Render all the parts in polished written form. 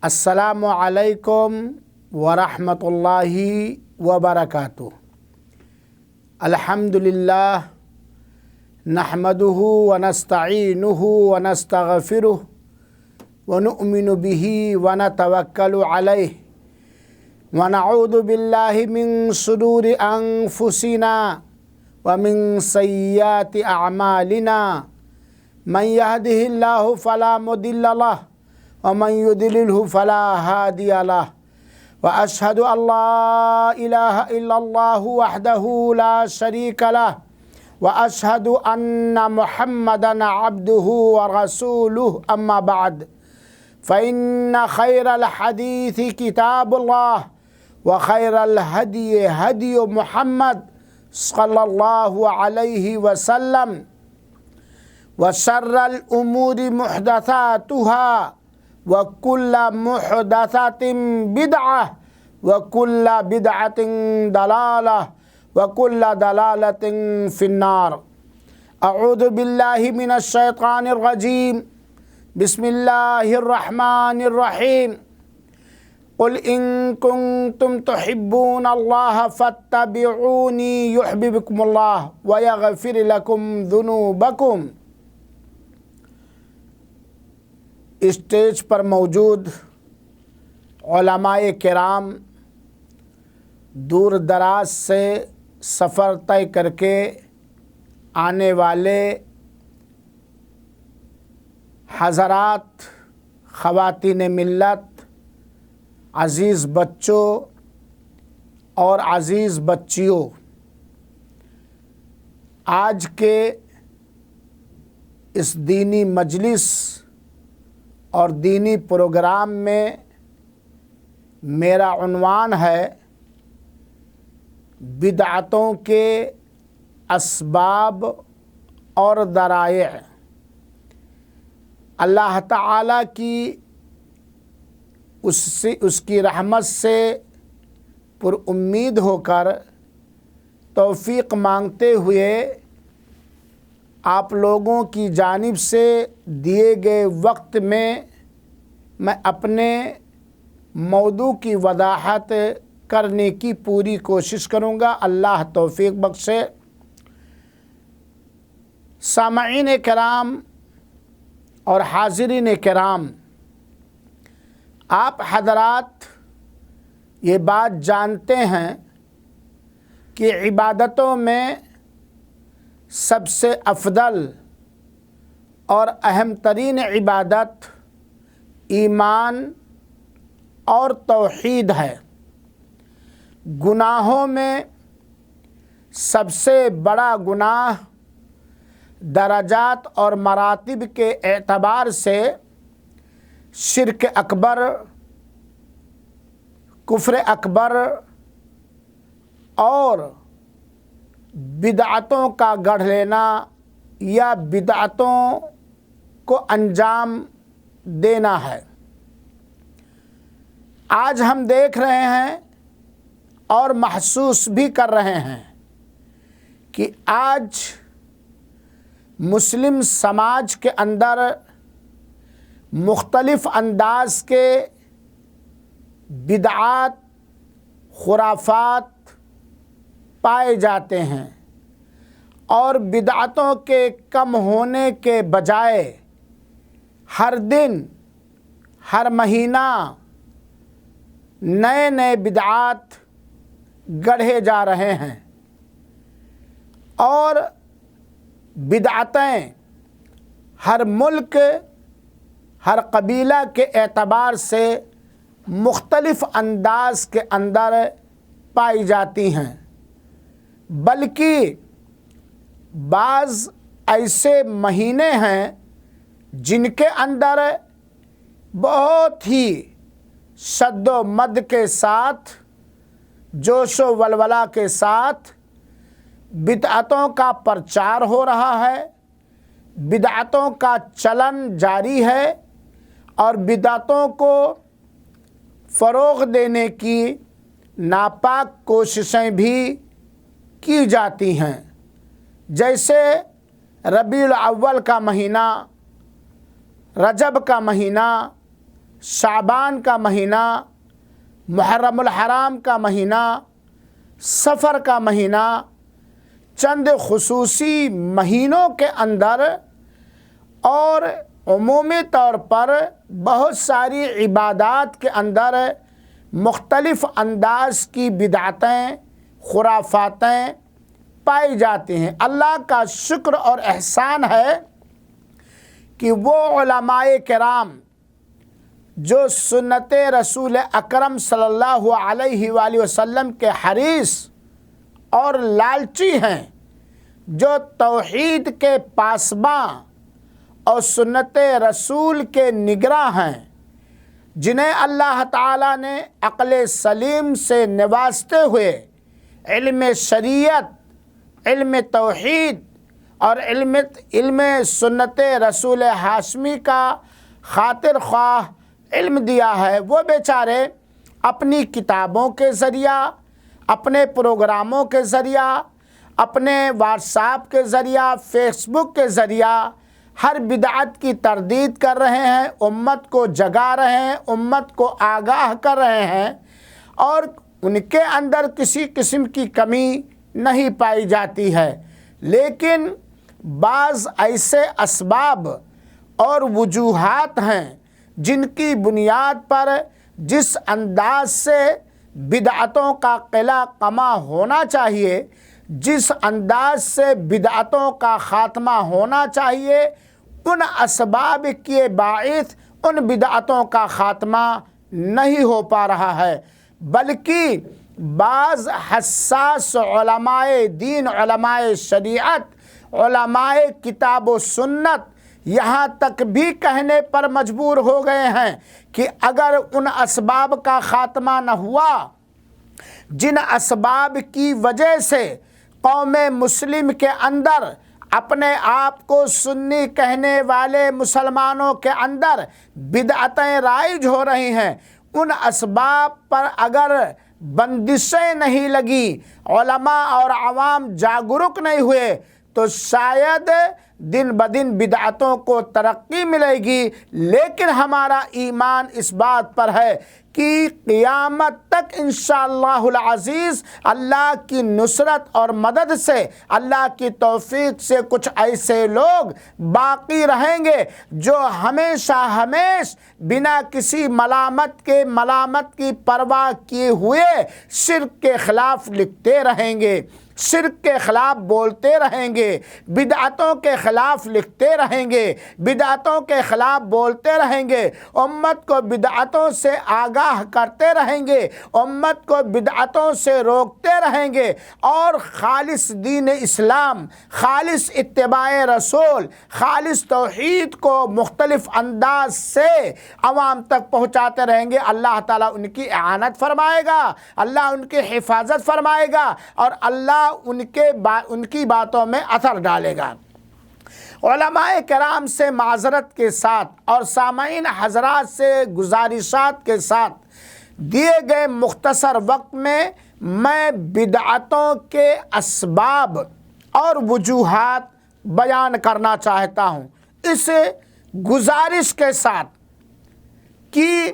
السلام علیکم ورحمۃ اللہ وبرکاتہ۔ الحمدللہ نحمدہ ونستعینہ ونستغفرہ ونؤمن بہ ونتوکل علیہ ونعوذ باللہ من شرور انفسنا ومن سیئات اعمالنا من یہدہ اللہ فلا مضل لہ ومن يضلله فلا هادي له وأشهد أن لا إله إلا الله وحده لا شريك له وأشهد أن محمدا عبده ورسوله أما بعد فإن خير الحديث كتاب الله وخير الهدي هدي محمد صلى الله عليه وسلم وشر الأمور محدثاتها وَكُلَّ مُحْدَثَةٍ بِدْعَةٍ وَكُلَّ بِدْعَةٍ ضَلَالَةٍ وَكُلَّ ضَلَالَةٍ فِي النَّارِ۔ اعوذ باللہ من الشیطان الرجیم، بسم اللہ الرحمن الرحیم۔ قل ان کنتم تحبون اللہ فاتبعونی یحببکم اللہ ویغفر لکم ذنوبکم۔ اسٹیج پر موجود علماء کرام، دور دراز سے سفر طے کر کے آنے والے حضرات، خواتین ملت، عزیز بچوں اور عزیز بچیوں، آج کے اس دینی مجلس اور دینی پروگرام میں میرا عنوان ہے بدعتوں کے اسباب اور ذرائع۔ اللہ تعالیٰ کی اس کی رحمت سے پر امید ہو کر توفیق مانگتے ہوئے آپ لوگوں کی جانب سے دیے گئے وقت میں اپنے موضوع کی وضاحت کرنے کی پوری کوشش کروں گا، اللہ توفیق بخشے۔ سامعین کرام اور حاضرین کرام، آپ حضرات یہ بات جانتے ہیں کہ عبادتوں میں سب سے افضل اور اہم ترین عبادت ایمان اور توحید ہے۔ گناہوں میں سب سے بڑا گناہ درجات اور مراتب کے اعتبار سے شرک اکبر، کفر اکبر اور بدعتوں کا گڑھ لینا یا بدعتوں کو انجام دینا ہے۔ آج ہم دیکھ رہے ہیں اور محسوس بھی کر رہے ہیں کہ آج مسلم سماج کے اندر مختلف انداز کے بدعات، خرافات پائے جاتے ہیں، اور بدعتوں کے کم ہونے کے بجائے ہر دن، ہر مہینہ نئے نئے بدعات گڑھے جا رہے ہیں، اور بدعتیں ہر ملک، ہر قبیلہ کے اعتبار سے مختلف انداز کے اندر پائی جاتی ہیں، بلکہ بعض ایسے مہینے ہیں جن کے اندر بہت ہی شد و مد کے ساتھ، جوش و ولولہ کے ساتھ بدعتوں کا پرچار ہو رہا ہے، بدعتوں کا چلن جاری ہے، اور بدعتوں کو فروغ دینے کی ناپاک کوششیں بھی کی جاتی ہیں۔ جیسے ربیع الاول کا مہینہ، رجب کا مہینہ، شعبان کا مہینہ، محرم الحرام کا مہینہ، سفر کا مہینہ، چند خصوصی مہینوں کے اندر اور عمومی طور پر بہت ساری عبادات کے اندر مختلف انداز کی بدعتیں، خرافاتیں پائی جاتی ہیں۔ اللہ کا شکر اور احسان ہے کہ وہ علماء کرام جو سنت رسول اکرم صلی اللہ علیہ وآلہ وسلم کے حریص اور لالچی ہیں، جو توحید کے پاسباں اور سنت رسول کے نگراں ہیں، جنہیں اللہ تعالیٰ نے عقل سلیم سے نوازتے ہوئے علم شریعت، علم توحید اور علم سنت رسول ہاشمی کا خاطر خواہ علم دیا ہے، وہ بیچارے اپنی کتابوں کے ذریعہ، اپنے پروگراموں کے ذریعہ، اپنے واٹس ایپ کے ذریعہ، فیس بک کے ذریعہ ہر بدعت کی تردید کر رہے ہیں، امت کو جگا رہے ہیں، امت کو آگاہ کر رہے ہیں، اور ان کے اندر کسی قسم کی کمی نہیں پائی جاتی ہے۔ لیکن بعض ایسے اسباب اور وجوہات ہیں جن کی بنیاد پر جس انداز سے بدعتوں کا قلع قمع ہونا چاہیے، جس انداز سے بدعتوں کا خاتمہ ہونا چاہیے، ان اسباب کے باعث ان بدعتوں کا خاتمہ نہیں ہو پا رہا ہے، بلکہ بعض حساس علماء دین، علماء شریعت، علماء کتاب و سنت یہاں تک بھی کہنے پر مجبور ہو گئے ہیں کہ اگر ان اسباب کا خاتمہ نہ ہوا جن اسباب کی وجہ سے قوم مسلم کے اندر اپنے آپ کو سنی کہنے والے مسلمانوں کے اندر بدعتیں رائج ہو رہی ہیں، ان اسباب پر اگر بندشیں نہیں لگی، علماء اور عوام جاگرک نہیں ہوئے، تو شاید دن بدن بدعتوں کو ترقی ملے گی۔ لیکن ہمارا ایمان اس بات پر ہے کہ قیامت تک انشاءاللہ العزیز اللہ کی نصرت اور مدد سے، اللہ کی توفیق سے کچھ ایسے لوگ باقی رہیں گے جو ہمیشہ بنا کسی ملامت کی پرواہ کیے ہوئے شرک کے خلاف لکھتے رہیں گے، شرک کے خلاف بولتے رہیں گے، بدعتوں کے خلاف لکھتے رہیں گے، بدعتوں کے خلاف بولتے رہیں گے، امت کو بدعتوں سے آگاہ کرتے رہیں گے، امت کو بدعتوں سے روکتے رہیں گے، اور خالص دین اسلام، خالص اتباع رسول، خالص توحید کو مختلف انداز سے عوام تک پہنچاتے رہیں گے۔ اللہ تعالیٰ ان کی اعانت فرمائے گا، اللہ ان کی حفاظت فرمائے گا، اور اللہ ان کی باتوں میں اثر ڈالے گا۔ علماء کرام سے معذرت کے ساتھ اور سامعین حضرات سے گزارشات کے ساتھ دیے گئے مختصر وقت میں میں بدعتوں کے اسباب اور وجوہات بیان کرنا چاہتا ہوں، اس گزارش کے ساتھ کہ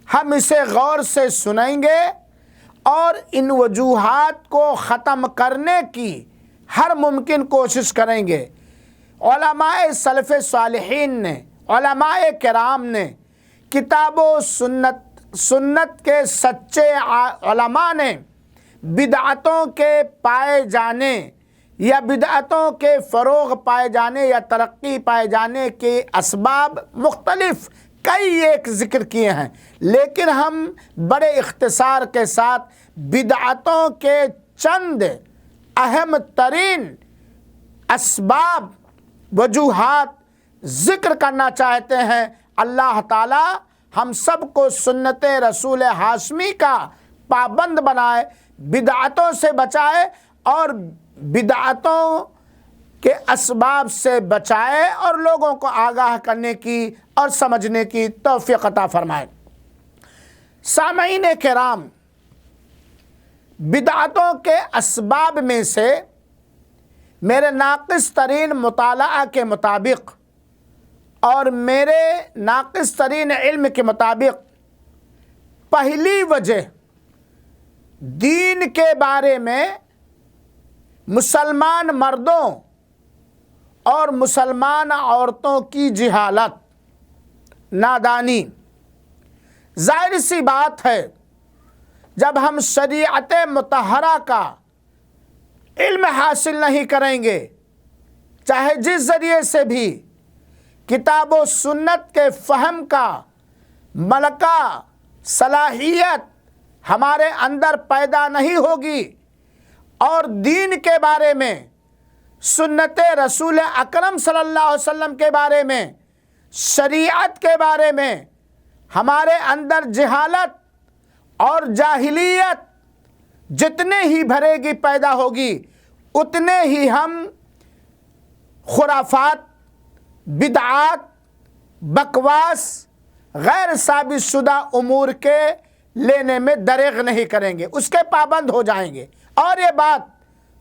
ہم اسے غور سے سنیں گے اور ان وجوہات کو ختم کرنے کی ہر ممکن کوشش کریں گے۔ علماء سلف صالحین نے، علماء کرام نے، کتاب و سنت کے سچے علماء نے بدعتوں کے پائے جانے یا بدعتوں کے فروغ پائے جانے یا ترقی پائے جانے کے اسباب مختلف کئی ایک ذکر کیے ہیں، لیکن ہم بڑے اختصار کے ساتھ بدعتوں کے چند اہم ترین اسباب، وجوہات ذکر کرنا چاہتے ہیں۔ اللہ تعالی ہم سب کو سنت رسول ہاشمی کا پابند بنائے، بدعتوں سے بچائے اور بدعتوں کے اسباب سے بچائے، اور لوگوں کو آگاہ کرنے کی اور سمجھنے کی توفیق عطا فرمائے۔ سامعین کرام، بدعتوں کے اسباب میں سے میرے ناقص ترین مطالعہ کے مطابق اور میرے ناقص ترین علم کے مطابق پہلی وجہ دین کے بارے میں مسلمان مردوں اور مسلمان عورتوں کی جہالت، نادانی۔ ظاہر سی بات ہے، جب ہم شریعت مطہرہ کا علم حاصل نہیں کریں گے، چاہے جس ذریعے سے بھی کتاب و سنت کے فہم کا ملکہ صلاحیت ہمارے اندر پیدا نہیں ہوگی اور دین کے بارے میں، سنت رسول اکرم صلی اللہ علیہ وسلم کے بارے میں، شریعت کے بارے میں ہمارے اندر جہالت اور جاہلیت جتنے ہی بھرے گی پیدا ہوگی، اتنے ہی ہم خرافات، بدعات، بکواس، غیر ثابت شدہ امور کے لینے میں دریغ نہیں کریں گے، اس کے پابند ہو جائیں گے۔ اور یہ بات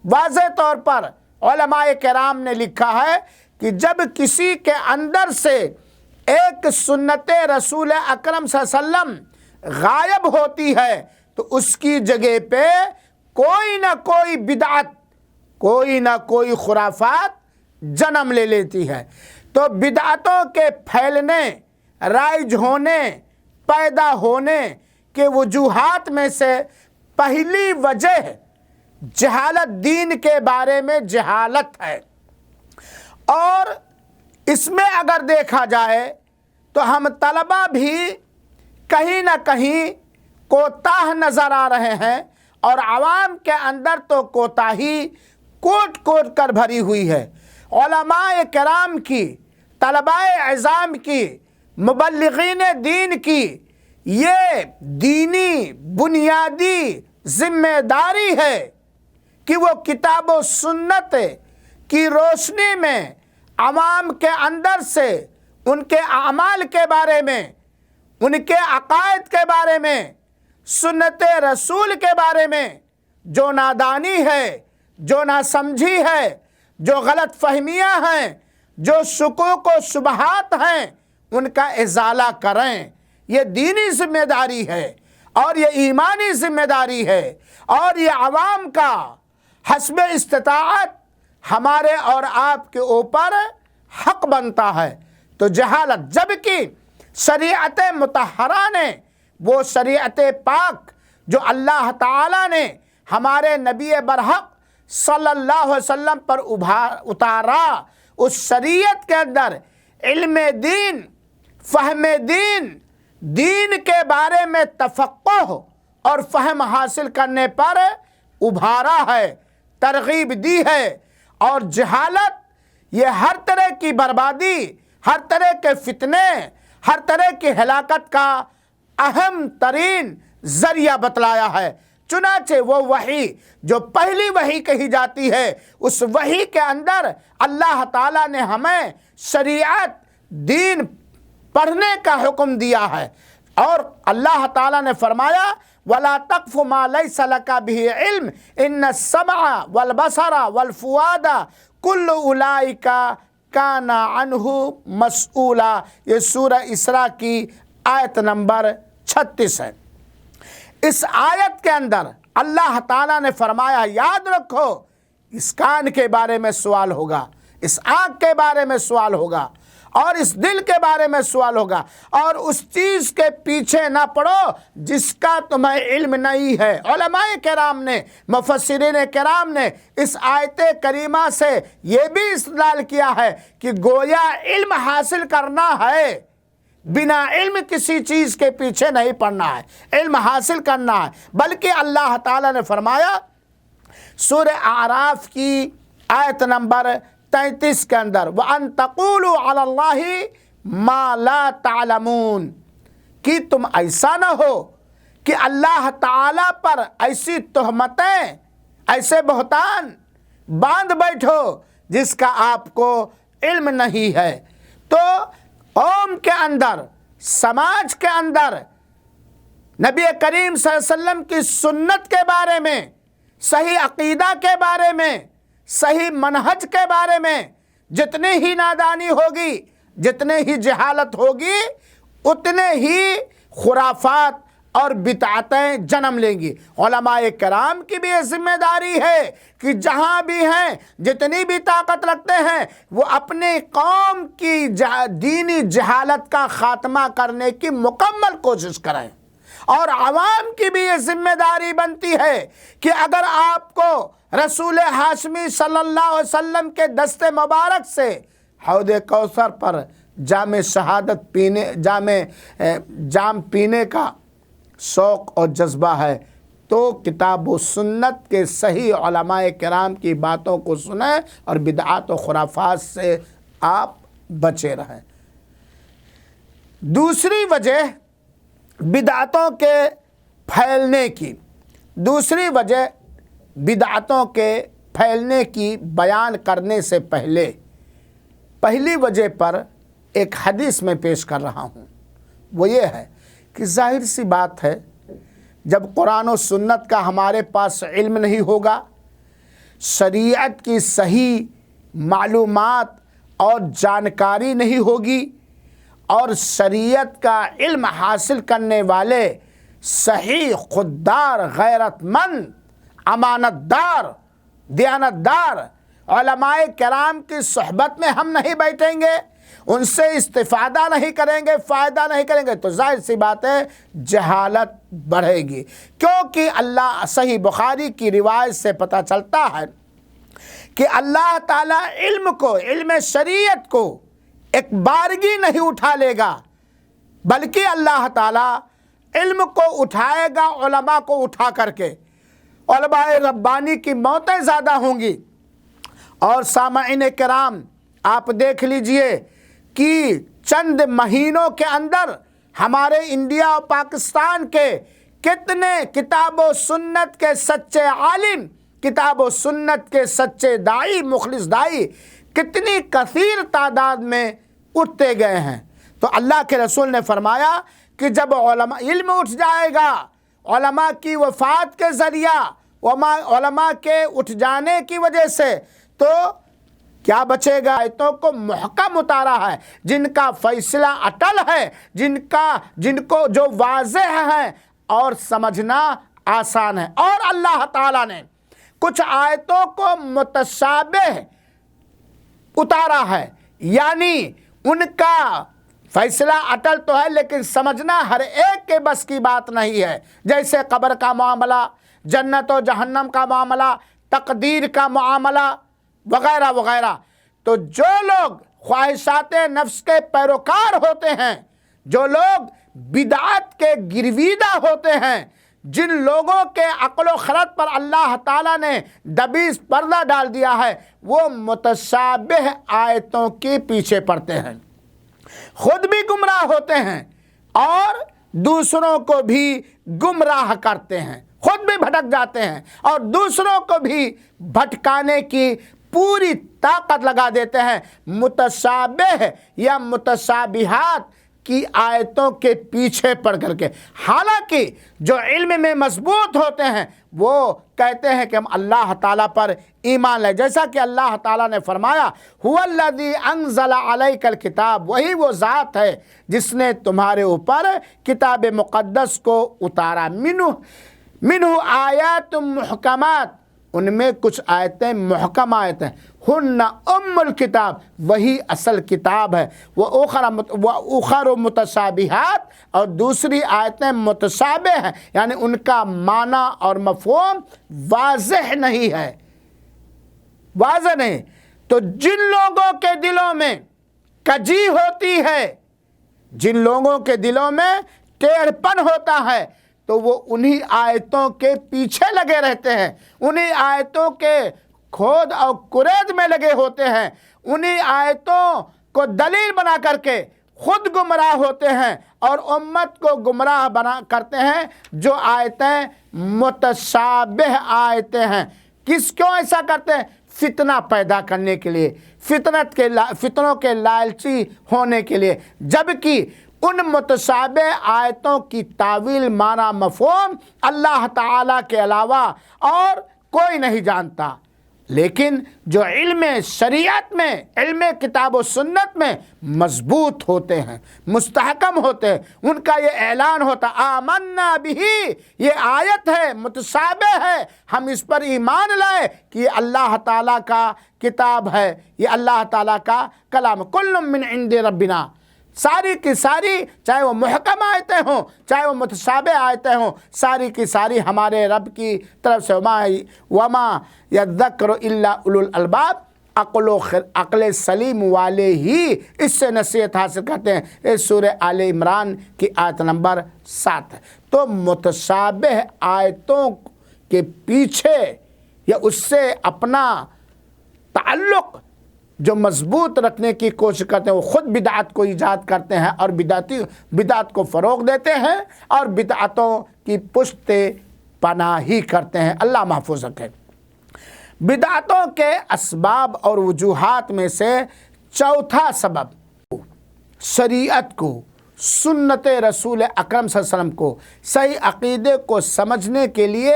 واضح طور پر علماء کرام نے لکھا ہے کہ جب کسی کے اندر سے ایک سنت رسول اکرم صلی اللہ علیہ وسلم غائب ہوتی ہے تو اس کی جگہ پہ کوئی نہ کوئی بدعت، کوئی نہ کوئی خرافات جنم لے لیتی ہے۔ تو بدعتوں کے پھیلنے، رائج ہونے، پیدا ہونے کے وجوہات میں سے پہلی وجہ جہالت، دین کے بارے میں جہالت ہے۔ اور اس میں اگر دیکھا جائے تو ہم طلبہ بھی کہیں نہ کہیں کوتاہ نظر آ رہے ہیں، اور عوام کے اندر تو کوتاہی کوٹ کوٹ کر بھری ہوئی ہے۔ علماء کرام کی، طلباء عظام کی، مبلغین دین کی یہ دینی بنیادی ذمہ داری ہے کہ وہ کتاب و سنت کی روشنی میں عوام کے اندر سے ان کے اعمال کے بارے میں، ان کے عقائد کے بارے میں، سنت رسول کے بارے میں جو نادانی ہے، جو ناسمجھی ہے، جو غلط فہمیاں ہیں، جو شکوک و شبہات ہیں، ان کا ازالہ کریں۔ یہ دینی ذمہ داری ہے اور یہ ایمانی ذمہ داری ہے، اور یہ عوام کا حسب استطاعت ہمارے اور آپ کے اوپر حق بنتا ہے۔ تو جہالت، جبکہ شریعت مطہرہ نے، وہ شریعت پاک جو اللہ تعالیٰ نے ہمارے نبی برحق صلی اللہ علیہ وسلم پر اتارا، اس شریعت کے اندر علم دین، فہم دین، دین کے بارے میں تفقہ اور فہم حاصل کرنے پر ابھارا ہے، ترغیب دی ہے۔ اور جہالت یہ ہر طرح کی بربادی، ہر طرح کے فتنے، ہر طرح کی ہلاکت کا اہم ترین ذریعہ بتلایا ہے۔ چنانچہ وہ وحی جو پہلی وحی کہی جاتی ہے، اس وحی کے اندر اللہ تعالیٰ نے ہمیں شریعت، دین پڑھنے کا حکم دیا ہے، اور اللہ تعالیٰ نے فرمایا وَلَا تَقْفُ مَا لَيْسَ لَكَ بِهِ عِلْمٌ إِنَّ السَّمْعَ وَالْبَصَرَ وَالْفُؤَادَ كُلُّ أُولَئِكَ كَانَ عَنْهُ مَسْئُولًا۔ یہ سورہ اسراء کی آیت نمبر 36 ہے۔ اس آیت کے اندر اللہ تعالیٰ نے فرمایا، یاد رکھو اس کان کے بارے میں سوال ہوگا، اس آنکھ کے بارے میں سوال ہوگا، اور اس دل کے بارے میں سوال ہوگا، اور اس چیز کے پیچھے نہ پڑو جس کا تمہیں علم نہیں ہے۔ علماء کرام نے، مفسرین کرام نے اس آیت کریمہ سے یہ بھی استدلال کیا ہے کہ گویا علم حاصل کرنا ہے، بنا علم کسی چیز کے پیچھے نہیں پڑنا ہے، علم حاصل کرنا ہے۔ بلکہ اللہ تعالیٰ نے فرمایا سورہ اعراف کی آیت نمبر 33 کے اندر وَأَن تَقُولُوا عَلَى اللَّهِ مَا لَا تَعْلَمُونَ، کہ تم ایسا نہ ہو کہ اللہ تعالیٰ پر ایسی تہمتیں، ایسے بہتان باندھ بیٹھو جس کا آپ کو علم نہیں ہے۔ تو قوم کے اندر، سماج کے اندر نبی کریم صلی اللہ علیہ وسلم کی سنت کے بارے میں، صحیح عقیدہ کے بارے میں، صحیح منہج کے بارے میں جتنی ہی نادانی ہوگی، جتنے ہی جہالت ہوگی، اتنے ہی خرافات اور بدعتیں جنم لیں گی۔ علماء کرام کی بھی یہ ذمہ داری ہے کہ جہاں بھی ہیں، جتنی بھی طاقت رکھتے ہیں، وہ اپنی قوم کی دینی جہالت کا خاتمہ کرنے کی مکمل کوشش کریں۔ اور عوام کی بھی یہ ذمہ داری بنتی ہے کہ اگر آپ کو رسول ہاشمی صلی اللہ علیہ وسلم کے دست مبارک سے حوض کوثر پر جام شہادت جام پینے کا شوق اور جذبہ ہے تو کتاب و سنت کے صحیح علماء کرام کی باتوں کو سنیں اور بدعات و خرافات سے آپ بچے رہیں۔ دوسری وجہ بدعتوں کے پھیلنے کی، بدعتوں کے پھیلنے کی بیان کرنے سے پہلی وجہ پر ایک حدیث میں پیش کر رہا ہوں۔ وہ یہ ہے کہ ظاہر سی بات ہے، جب قرآن و سنت کا ہمارے پاس علم نہیں ہوگا، شریعت کی صحیح معلومات اور جانکاری نہیں ہوگی، اور شریعت کا علم حاصل کرنے والے صحیح خوددار، غیرت مند، امانت دار، دیانتدار علماء کرام کی صحبت میں ہم نہیں بیٹھیں گے، ان سے استفادہ نہیں کریں گے، فائدہ نہیں کریں گے، تو ظاہر سی بات ہے جہالت بڑھے گی۔ کیونکہ اللہ صحیح بخاری کی روایت سے پتہ چلتا ہے کہ اللہ تعالیٰ علم شریعت کو ایک بارگی نہیں اٹھا لے گا، بلکہ اللہ تعالیٰ علم کو اٹھائے گا علماء کو اٹھا کر کے۔ علماء ربانی کی موتیں زیادہ ہوں گی۔ اور سامعین کرام، آپ دیکھ لیجئے کہ چند مہینوں کے اندر ہمارے انڈیا اور پاکستان کے کتنے کتاب و سنت کے سچے عالم، کتاب و سنت کے سچے داعی، مخلص داعی کتنی کثیر تعداد میں اٹھتے گئے ہیں۔ تو اللہ کے رسول نے فرمایا کہ جب علم اٹھ جائے گا، علماء کی وفات کے ذریعہ، علماء کے اٹھ جانے کی وجہ سے، تو کیا بچے گا؟ آیتوں کو محکم اتارا ہے، جن کا فیصلہ اٹل ہے، جن کو جو واضح ہے اور سمجھنا آسان ہے۔ اور اللہ تعالیٰ نے کچھ آیتوں کو متشابہ اتارا ہے، یعنی ان کا فیصلہ اٹل تو ہے لیکن سمجھنا ہر ایک کے بس کی بات نہیں ہے، جیسے قبر کا معاملہ، جنت و جہنم کا معاملہ، تقدیر کا معاملہ وغیرہ وغیرہ۔ تو جو لوگ خواہشات نفس کے پیروکار ہوتے ہیں، جو لوگ بدعت کے گرویدہ ہوتے ہیں، جن لوگوں کے عقل و خرد پر اللہ تعالیٰ نے دبیز پردہ ڈال دیا ہے، وہ متشابہ آیتوں کے پیچھے پڑتے ہیں، خود بھی گمراہ ہوتے ہیں اور دوسروں کو بھی گمراہ کرتے ہیں، خود بھی بھٹک جاتے ہیں اور دوسروں کو بھی بھٹکانے کی پوری طاقت لگا دیتے ہیں متشابہ یا متشابہات کی آیتوں کے پیچھے پڑ کر کے۔ حالانکہ جو علم میں مضبوط ہوتے ہیں وہ کہتے ہیں کہ ہم اللہ تعالیٰ پر ایمان لائے، جیسا کہ اللہ تعالیٰ نے فرمایا هو الذی انزل علیک الکتاب، وہی وہ ذات ہے جس نے تمہارے اوپر کتاب مقدس کو اتارا، منہ آیات محکمات، ان میں کچھ آیتیں محکم آیتیں، ہن ام الکتاب، وہی اصل کتاب ہے، وہ اخر متشابہات، اور دوسری آیتیں متشابہ ہیں، یعنی ان کا معنی اور مفہوم واضح نہیں ہے، واضح نہیں۔ تو جن لوگوں کے دلوں میں کجی ہوتی ہے، جن لوگوں کے دلوں میں ٹیڑھ پن ہوتا ہے، تو وہ انہی آیتوں کے پیچھے لگے رہتے ہیں، انہی آیتوں کے کھود اور کرید میں لگے ہوتے ہیں، انہی آیتوں کو دلیل بنا کر کے خود گمراہ ہوتے ہیں اور امت کو گمراہ بنا کرتے ہیں۔ جو آیتیں متشابہ آیتیں ہیں، کیوں ایسا کرتے ہیں؟ فتنہ پیدا کرنے کے لیے، فتنوں کے لالچی ہونے کے لیے، جبکہ ان متشابہ آیتوں کی تاویل، معنی، مفہوم اللہ تعالیٰ کے علاوہ اور کوئی نہیں جانتا۔ لیکن جو علم شریعت میں، علم کتاب و سنت میں مضبوط ہوتے ہیں، مستحکم ہوتے ہیں، ان کا یہ اعلان ہوتا آمنا بہی، یہ آیت ہے، متشابہ ہے، ہم اس پر ایمان لائے کہ یہ اللہ تعالیٰ کا کتاب ہے، یہ اللہ تعالیٰ کا کلام، کل من عند ربنا، ساری کی ساری، چاہے وہ محکم آیتیں ہوں، چاہے وہ متشابہ آیتیں ہوں، ساری کی ساری ہمارے رب کی طرف سے، وما یذکر الا اولو الالباب، عقل سلیم والے ہی اس سے نصیحت حاصل کرتے ہیں۔ اس سورہ آل عمران کی آیت نمبر 7 ہے۔ تو متشابہ آیتوں کے پیچھے یا اس سے اپنا تعلق جو مضبوط رکھنے کی کوشش کرتے ہیں، وہ خود بدعت کو ایجاد کرتے ہیں اور بدعت کو فروغ دیتے ہیں اور بدعتوں کی پشت پناہی کرتے ہیں۔ اللہ محفوظ رکھے۔ بدعتوں کے اسباب اور وجوہات میں سے چوتھا سبب، شریعت کو، سنت رسول اکرم صلی اللہ علیہ وسلم کو، صحیح عقیدے کو سمجھنے کے لیے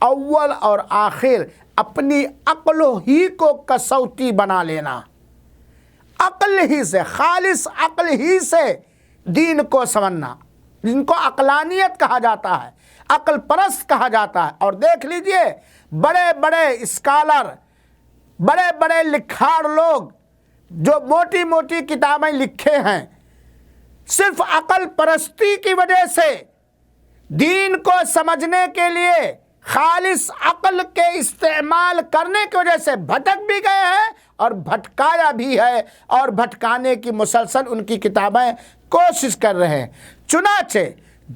اول اور آخر اپنی عقل ہی کو کسوٹی بنا لینا، عقل ہی سے، خالص عقل ہی سے دین کو سمجھنا، جن کو عقلانیت کہا جاتا ہے، عقل پرست کہا جاتا ہے۔ اور دیکھ لیجئے بڑے بڑے اسکالر، بڑے بڑے لکھاڑ لوگ جو موٹی موٹی کتابیں لکھے ہیں، صرف عقل پرستی کی وجہ سے، دین کو سمجھنے کے لیے خالص عقل کے استعمال کرنے کی وجہ سے بھٹک بھی گئے ہیں اور بھٹکایا بھی ہے، اور بھٹکانے کی مسلسل ان کی کتابیں کوشش کر رہے ہیں۔ چنانچہ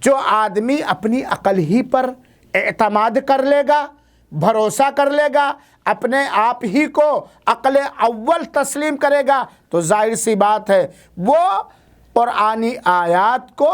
جو آدمی اپنی عقل ہی پر اعتماد کر لے گا، بھروسہ کر لے گا، اپنے آپ ہی کو عقل اول تسلیم کرے گا، تو ظاہر سی بات ہے وہ قرآنی آیات کو،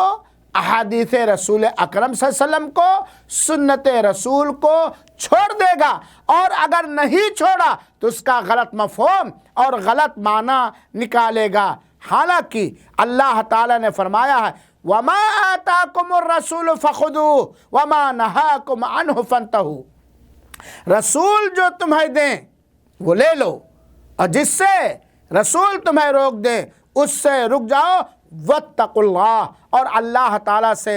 احادیث رسول اکرم صلی اللہ علیہ وسلم کو، سنت رسول کو چھوڑ دے گا، اور اگر نہیں چھوڑا تو اس کا غلط مفہوم اور غلط معنی نکالے گا۔ حالانکہ اللہ تعالیٰ نے فرمایا ہے وَمَا آتَاكُمُ الرَّسُولُ فَخُذُوهُ وَمَا نَهَاكُمْ عَنْهُ فَانْتَهُوا، رسول جو تمہیں دیں وہ لے لو، اور جس سے رسول تمہیں روک دیں اس سے رک جاؤ، واتقوا اللہ، اور اللہ تعالیٰ سے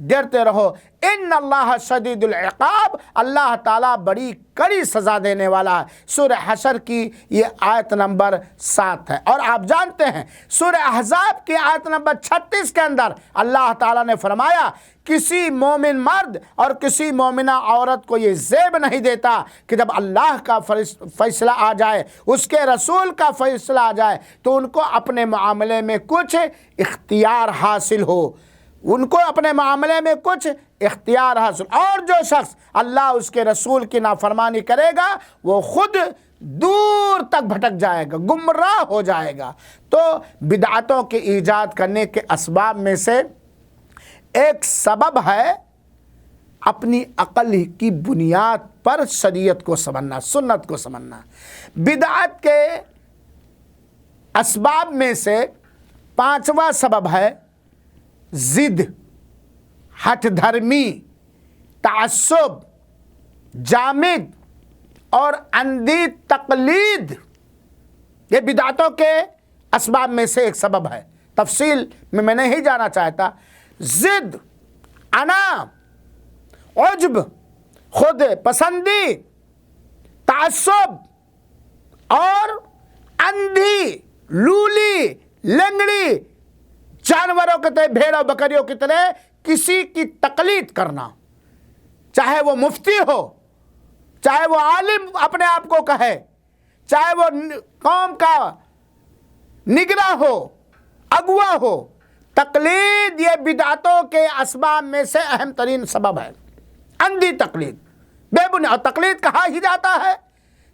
ڈرتے رہو، ان اللہ شدید العقاب، اللہ تعالیٰ بڑی کڑی سزا دینے والا ہے۔ سورہ حشر کی یہ آیت نمبر 7 ہے۔ اور آپ جانتے ہیں سورہ احزاب کی آیت نمبر 36 کے اندر اللہ تعالیٰ نے فرمایا کسی مومن مرد اور کسی مومنہ عورت کو یہ زیب نہیں دیتا کہ جب اللہ کا فیصلہ آ جائے، اس کے رسول کا فیصلہ آ جائے، تو ان کو اپنے معاملے میں کچھ اختیار حاصل ہو، ان کو اپنے معاملے میں کچھ اختیار حاصل۔ اور جو شخص اللہ اس کے رسول کی نافرمانی کرے گا وہ خود دور تک بھٹک جائے گا، گمراہ ہو جائے گا۔ تو بدعتوں کے ایجاد کرنے کے اسباب میں سے ایک سبب ہے اپنی عقل کی بنیاد پر شریعت کو سمجھنا، سنت کو سمجھنا۔ بدعت کے اسباب میں سے پانچواں سبب ہے ضد، ہٹ دھرمی، تعصب، جامد اور اندھی تقلید۔ یہ بدعتوں کے اسباب میں سے ایک سبب ہے، تفصیل میں نہیں جانا چاہتا۔ ضد، انا، عجب، خود پسندی، تعصب اور اندھی، لولی، لنگڑی، جانوروں کی طرح، بھیڑوں بکریوں کی طرح کسی کی تقلید کرنا، چاہے وہ مفتی ہو، چاہے وہ عالم اپنے آپ کو کہے، چاہے وہ قوم کا نگراں ہو، اگوا ہو۔ تقلید یہ بدعتوں کے اسباب میں سے اہم ترین سبب ہے، اندھی تقلید، بے بنیاد۔ اور تقلید کہا ہی جاتا ہے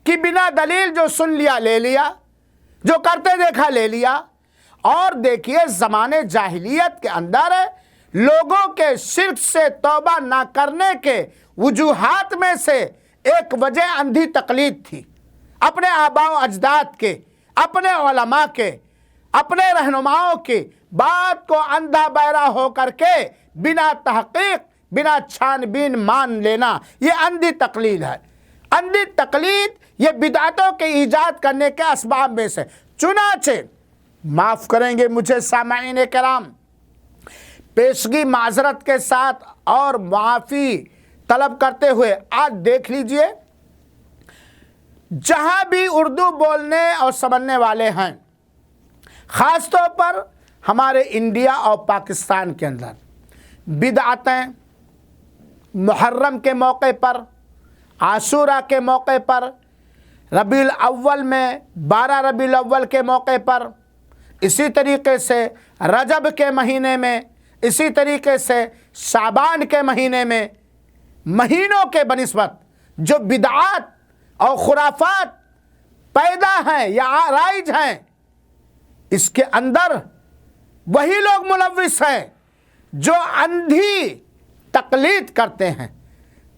کہ بنا دلیل جو سن لیا لے لیا، جو کرتے دیکھا لے لیا۔ اور دیکھیے زمانے جاہلیت کے اندر لوگوں کے شرک سے توبہ نہ کرنے کے وجوہات میں سے ایک وجہ اندھی تقلید تھی، اپنے آباء و اجداد کے، اپنے علماء کے، اپنے رہنماؤں کی بات کو اندھا بہرا ہو کر کے بنا تحقیق، بنا چھان بین مان لینا، یہ اندھی تقلید ہے۔ اندھی تقلید یہ بدعتوں کے ایجاد کرنے کے اسباب میں سے۔ چنانچہ معاف کریں گے مجھے سامعین کرام، پیشگی معذرت کے ساتھ اور معافی طلب کرتے ہوئے آج دیکھ لیجئے، جہاں بھی اردو بولنے اور سمجھنے والے ہیں، خاص طور پر ہمارے انڈیا اور پاکستان کے اندر بدعتیں محرم کے موقع پر، عاشورہ کے موقع پر، ربیع الاول میں 12 ربیع الاول کے موقع پر، اسی طریقے سے رجب کے مہینے میں، اسی طریقے سے شعبان کے مہینے میں، مہینوں کے بنسبت جو بدعات اور خرافات پیدا ہیں یا رائج ہیں، اس کے اندر وہی لوگ ملوث ہیں جو اندھی تقلید کرتے ہیں،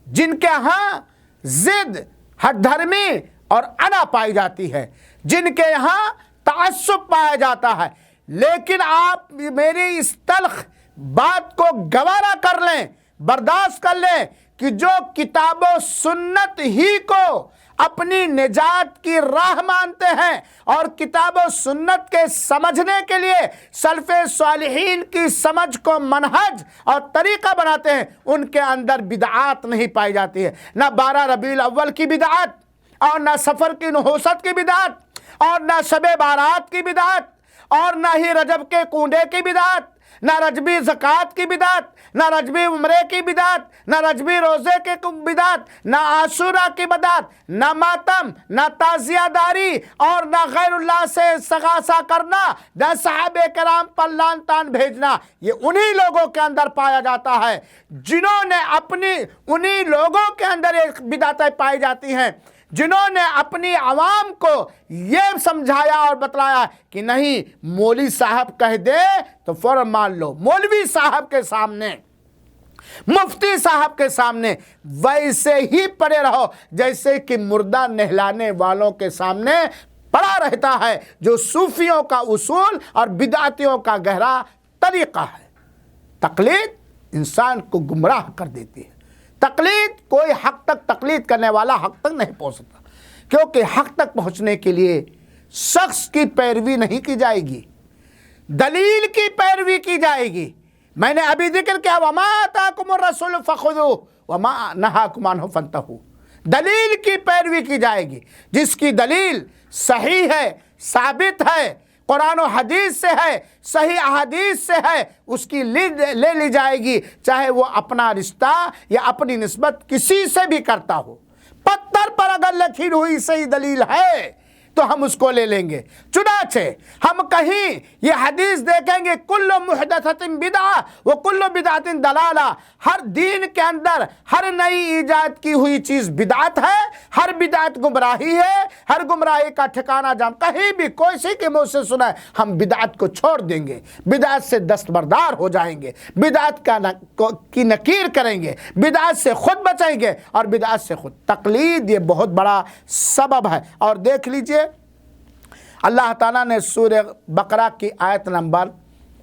جن کے ہاں ضد، ہٹ دھرمی اور انا پائی جاتی ہے، جن کے یہاں تعصب پایا جاتا ہے۔ لیکن آپ میری اس تلخ بات کو گوارا کر لیں، برداشت کر لیں کہ جو کتاب و سنت ہی کو اپنی نجات کی راہ مانتے ہیں اور کتاب و سنت کے سمجھنے کے لیے سلف صالحین کی سمجھ کو منہج اور طریقہ بناتے ہیں، ان کے اندر بدعات نہیں پائی جاتی ہے، نہ 12 ربیع الاول کی بدعات، اور نہ سفر کی نحوست کی بدعت، اور نہ شب بارات کی بدعت، اور نہ ہی رجب کے کنڈے کی بدعت، نہ رجبی زکوٰۃ کی بدعت، نہ رجبی عمرے کی بدعت، نہ رجبی روزے کی بدعت، نہ عاشورہ کی بدعت، نہ ماتم، نہ تعزیہ داری، اور نہ غیر اللہ سے استغاثہ کرنا، نہ صحابہ کرام پر لعن طعن بھیجنا۔ یہ انہی لوگوں کے اندر پایا جاتا ہے جنہوں نے انہی لوگوں کے اندر ایک بدعتیں پائی جاتی ہیں جنہوں نے اپنی عوام کو یہ سمجھایا اور بتلایا کہ نہیں، مولوی صاحب کہہ دے تو فوراً مان لو، مولوی صاحب کے سامنے، مفتی صاحب کے سامنے ویسے ہی پڑے رہو جیسے کہ مردہ نہلانے والوں کے سامنے پڑا رہتا ہے، جو صوفیوں کا اصول اور بدعتیوں کا گہرا طریقہ ہے۔ تقلید انسان کو گمراہ کر دیتی ہے۔ تقلید، کوئی حق تک تقلید کرنے والا حق تک نہیں پہنچ سکتا، کیونکہ حق تک پہنچنے کے لیے شخص کی پیروی نہیں کی جائے گی، دلیل کی پیروی کی جائے گی۔ میں نے ابھی ذکر کیا، وَمَا آتَاكُمُ الرَّسُولُ فَخُذُوهُ وَمَا نَهَاكُمْ عَنْهُ فَانْتَهُوا۔ دلیل کی پیروی کی جائے گی، جس کی دلیل صحیح ہے، ثابت ہے، قرآن و حدیث سے ہے، صحیح احادیث سے ہے، اس کی لے لی جائے گی، چاہے وہ اپنا رشتہ یا اپنی نسبت کسی سے بھی کرتا ہو۔ پتھر پر اگر لکھی ہوئی صحیح دلیل ہے تو ہم اس کو لے لیں گے۔ چنانچہ ہم کہیں یہ حدیث دیکھیں گے، کل محدثۃ بدعہ وکل بدعۃ ضلالہ، ہر دین کے اندر ہر نئی ایجاد کی ہوئی چیز بدعت ہے، ہر بدعت گمراہی ہے، ہر گمراہی کا ٹھکانہ جام۔ کہیں بھی کوئی سی کے منہ سے سنا ہے ہم بدعت کو چھوڑ دیں گے، بدعت سے دستبردار ہو جائیں گے، بدعت کی نکیر کریں گے، بدعت سے خود بچیں گے اور بدعت سے خود۔ تقلید یہ بہت بڑا سبب ہے۔ اور دیکھ لیجئے اللہ تعالیٰ نے سورہ بقرہ کی آیت نمبر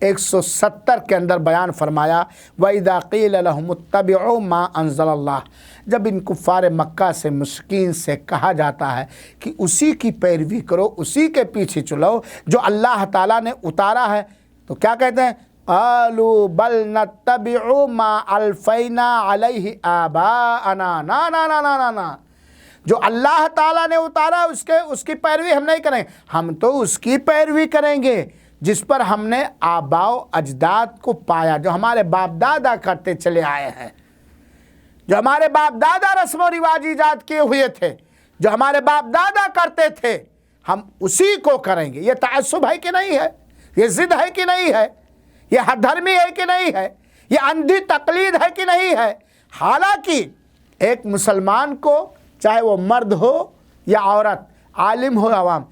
170 کے اندر بیان فرمایا، وَإِذَا قِيلَ لَهُمُ اتَّبِعُوا مَا أَنزَلَ اللَّهُ۔ جب ان کفار مکہ سے، مشرکین سے کہا جاتا ہے کہ اسی کی پیروی کرو، اسی کے پیچھے چلو جو اللہ تعالیٰ نے اتارا ہے، تو کیا کہتے ہیں؟ قَالُوا بَلْ نَتَّبِعُ مَا أَلْفَيْنَا عَلَيْهِ آبَاءَنَا۔ نا جو اللہ تعالیٰ نے اتارا اس کی پیروی ہم نہیں کریں، ہم تو اس کی پیروی کریں گے جس پر ہم نے آباء و اجداد کو پایا، جو ہمارے باپ دادا کرتے چلے آئے ہیں، جو ہمارے باپ دادا رسم و رواج ایجاد کیے ہوئے تھے، جو ہمارے باپ دادا کرتے تھے، ہم اسی کو کریں گے۔ یہ تعصب ہے کہ نہیں ہے؟ یہ ضد ہے کہ نہیں ہے؟ یہ حد دھرمی ہے کہ نہیں ہے؟ یہ اندھی تقلید ہے کہ نہیں ہے؟ حالانکہ ایک مسلمان کو، چاہے وہ مرد ہو یا عورت، عالم ہو عوام،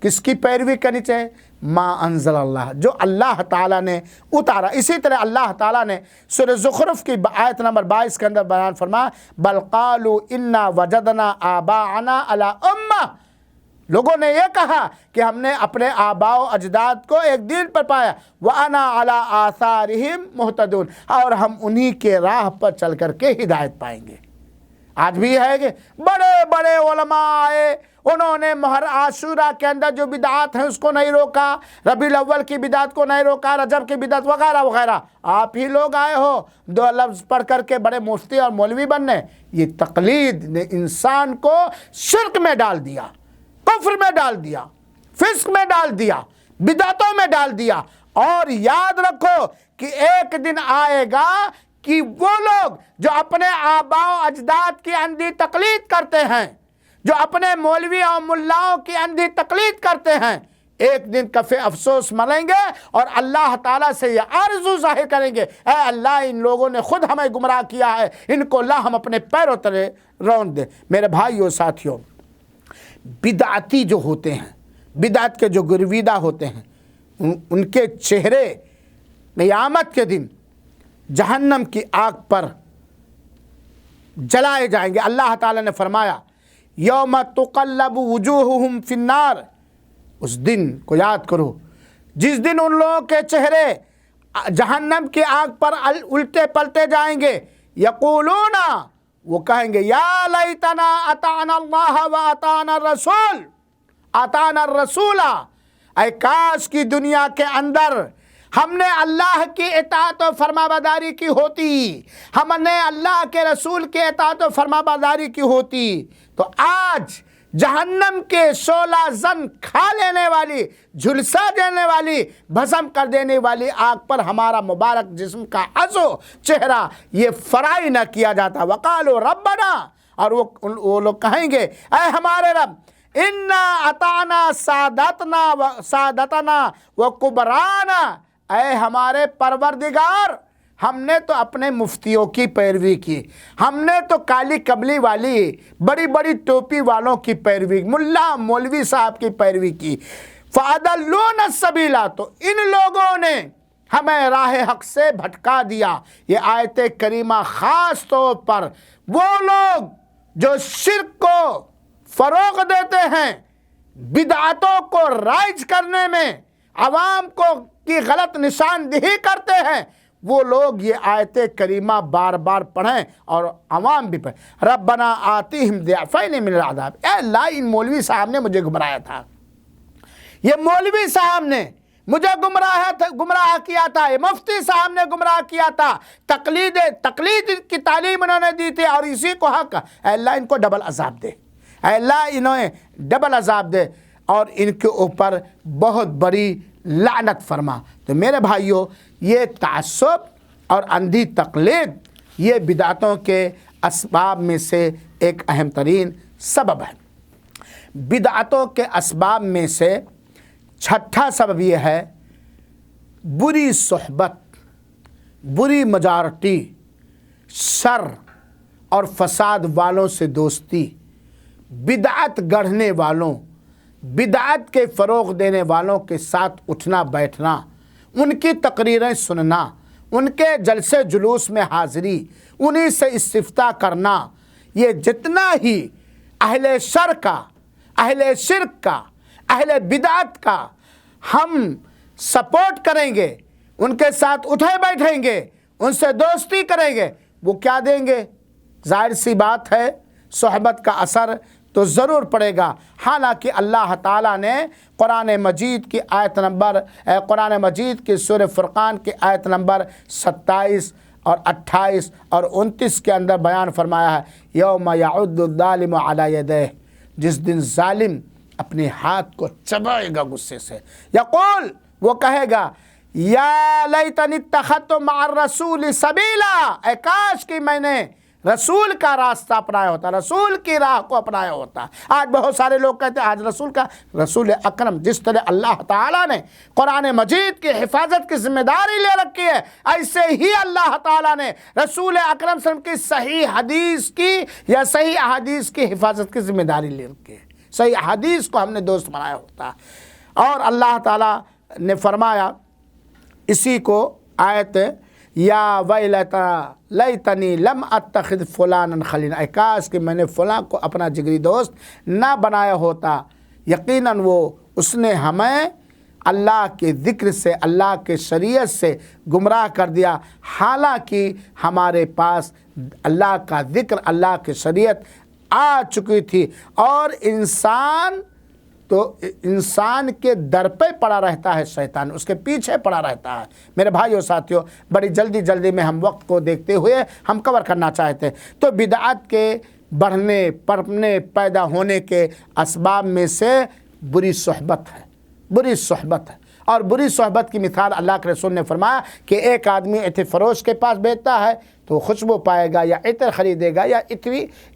کس کی پیروی کرنی چاہیے؟ ما انزل اللہ، جو اللہ تعالیٰ نے اتارا۔ اسی طرح اللہ تعالیٰ نے سورہ زخرف کی آیت نمبر 22 کے اندر بیان فرمایا، بل قالوا انا وجدنا آباءنا علی امہ۔ لوگوں نے یہ کہا کہ ہم نے اپنے آباء و اجداد کو ایک دین پر پایا، وَأَنَا عَلَىٰ آثَارِهِمْ مُهْتَدُونَ، اور ہم انہی کے راہ پر چل کر کے ہدایت پائیں گے۔ آج بھی ہے کہ بڑے بڑے علماء آئے، انہوں نے مہر عاشورہ کے اندر جو بدعات ہیں اس کو نہیں روکا، ربیع الاول کی بدعت کو نہیں روکا، رجب کی بدعت وغیرہ وغیرہ۔ آپ ہی لوگ آئے ہو 2 لفظ پڑھ کر کے بڑے مفتی اور مولوی بننے۔ یہ تقلید نے انسان کو شرک میں ڈال دیا، کفر میں ڈال دیا، فسق میں ڈال دیا، بدعتوں میں ڈال دیا۔ اور یاد رکھو کہ ایک دن آئے گا کہ وہ لوگ جو اپنے آباء و اجداد کی اندھی تقلید کرتے ہیں، جو اپنے مولوی اور ملاؤں کی اندھی تقلید کرتے ہیں، ایک دن کفِ افسوس مریں گے اور اللہ تعالیٰ سے یہ آرزو ظاہر کریں گے، اے اللہ ان لوگوں نے خود ہمیں گمراہ کیا ہے، ان کو اللہ ہم اپنے پیروں تلے رون دے۔ میرے بھائیو ساتھیوں، بدعتی جو ہوتے ہیں، بدعت کے جو گرویدہ ہوتے ہیں، ان کے چہرے قیامت کے دن جہنم کی آگ پر جلائے جائیں گے۔ اللہ تعالیٰ نے فرمایا یوم تقلب وجوہہم فی النار، اس دن کو یاد کرو جس دن ان لوگوں کے چہرے جہنم کی آگ پر الٹے پلٹے جائیں گے۔ یقولون، وہ کہیں گے یا لیتنا اطعنا اللہ و اطعنا الرسول، اطعنا الرسول، اے کاش کی دنیا کے اندر ہم نے اللہ کی اطاعت و فرما برداری کی ہوتی، ہم نے اللہ کے رسول کی اطاعت و فرما برداری کی ہوتی، تو آج جہنم کے شعلہ زن کھا لینے والی، جھلسا دینے والی، بھسم کر دینے والی آگ پر ہمارا مبارک جسم کا عزو چہرہ یہ فرائی نہ کیا جاتا۔ وقالوا ربنا، اور وہ لوگ کہیں گے اے ہمارے رب، انا اطعنا سادتنا و کبرانا، اے ہمارے پروردگار، ہم نے تو اپنے مفتیوں کی پیروی کی، ہم نے تو کالی کبلی والی بڑی بڑی ٹوپی والوں کی پیروی، ملا مولوی صاحب کی پیروی کی، فَأَضَلُّونَ السَّبِيلَ، تو ان لوگوں نے ہمیں راہ حق سے بھٹکا دیا۔ یہ آیت کریمہ خاص طور پر وہ لوگ جو شرک کو فروغ دیتے ہیں، بدعتوں کو رائج کرنے میں عوام کو کی غلط نشاندہی کرتے ہیں، وہ لوگ یہ آیت کریمہ بار بار پڑھیں اور عوام بھی پڑھیں۔ ربنا آتیہم ضعفین من العذاب، اے اللہ ان مولوی صاحب نے مجھے گمراہ تھا، یہ مولوی صاحب نے مجھے گمراہ کیا تھا، یہ مفتی صاحب نے گمراہ کیا تھا، تقلید کی تعلیم انہوں نے دی تھی اور اسی کو حق، اے اللہ ان کو ڈبل عذاب دے، اے اللہ انہیں ڈبل عذاب دے اور ان کے اوپر بہت بڑی لعنت فرما۔ تو میرے بھائیوں، یہ تعصب اور اندھی تقلید یہ بدعتوں کے اسباب میں سے ایک اہم ترین سبب ہے۔ بدعتوں کے اسباب میں سے چھٹا سبب یہ ہے بری صحبت، بری مجارٹی، شر اور فساد والوں سے دوستی، بدعت گڑھنے والوں، بدعت کے فروغ دینے والوں کے ساتھ اٹھنا بیٹھنا، ان کی تقریریں سننا، ان کے جلسے جلوس میں حاضری، انہی سے استفتاء کرنا، یہ جتنا ہی اہل شر کا، اہل شرک کا، اہل بدعت کا ہم سپورٹ کریں گے، ان کے ساتھ اٹھے بیٹھیں گے، ان سے دوستی کریں گے، وہ کیا دیں گے؟ ظاہر سی بات ہے صحبت کا اثر تو ضرور پڑے گا۔ حالانکہ اللہ تعالیٰ نے قرآن مجید کی قرآن مجید کی سورہ فرقان کی آیت نمبر 27 اور 28 اور 29 کے اندر بیان فرمایا ہے، یوم یعض الظالم علی یدیہ، جس دن ظالم اپنے ہاتھ کو چبائے گا غصے سے، یقول، وہ کہے گا یا لیتنی اتخذت مع الرسول سبیلا، اے کاش کہ میں نے رسول کا راستہ اپنایا ہوتا، رسول کی راہ کو اپنایا ہوتا۔ آج بہت سارے لوگ کہتے ہیں آج رسول اکرم جس طرح اللہ تعالیٰ نے قرآن مجید کی حفاظت کی ذمہ داری لے رکھی ہے، ایسے ہی اللہ تعالیٰ نے رسول اکرم صلی اللہ علیہ وسلم کی صحیح حدیث کی یا صحیح احادیث کی حفاظت کی ذمہ داری لے رکھی ہے۔ صحیح حدیث کو ہم نے دوست بنایا ہوتا ہے۔ اور اللہ تعالیٰ نے فرمایا اسی کو آیت یا ویلتا لیتنی لم اتخذ فلانا خلیلا، اے کاش کہ میں نے فلاں کو اپنا جگری دوست نہ بنایا ہوتا، یقیناً اس نے ہمیں اللہ کے ذکر سے، اللہ کے شریعت سے گمراہ کر دیا، حالانکہ ہمارے پاس اللہ کا ذکر، اللہ کی شریعت آ چکی تھی، اور انسان کے در پہ پڑا رہتا ہے شیطان، اس کے پیچھے پڑا رہتا ہے۔ میرے بھائیو ساتھیو، بڑی جلدی میں ہم وقت کو دیکھتے ہوئے ہم کور کرنا چاہتے ہیں۔ تو بدعت کے بڑھنے، پڑھنے، پیدا ہونے کے اسباب میں سے بری صحبت ہے، بری صحبت ہے۔ اور بری صحبت کی مثال اللہ کے رسول نے فرمایا کہ ایک آدمی عطر فروش کے پاس بیٹھتا ہے تو خوشبو پائے گا، یا عطر خریدے گا یا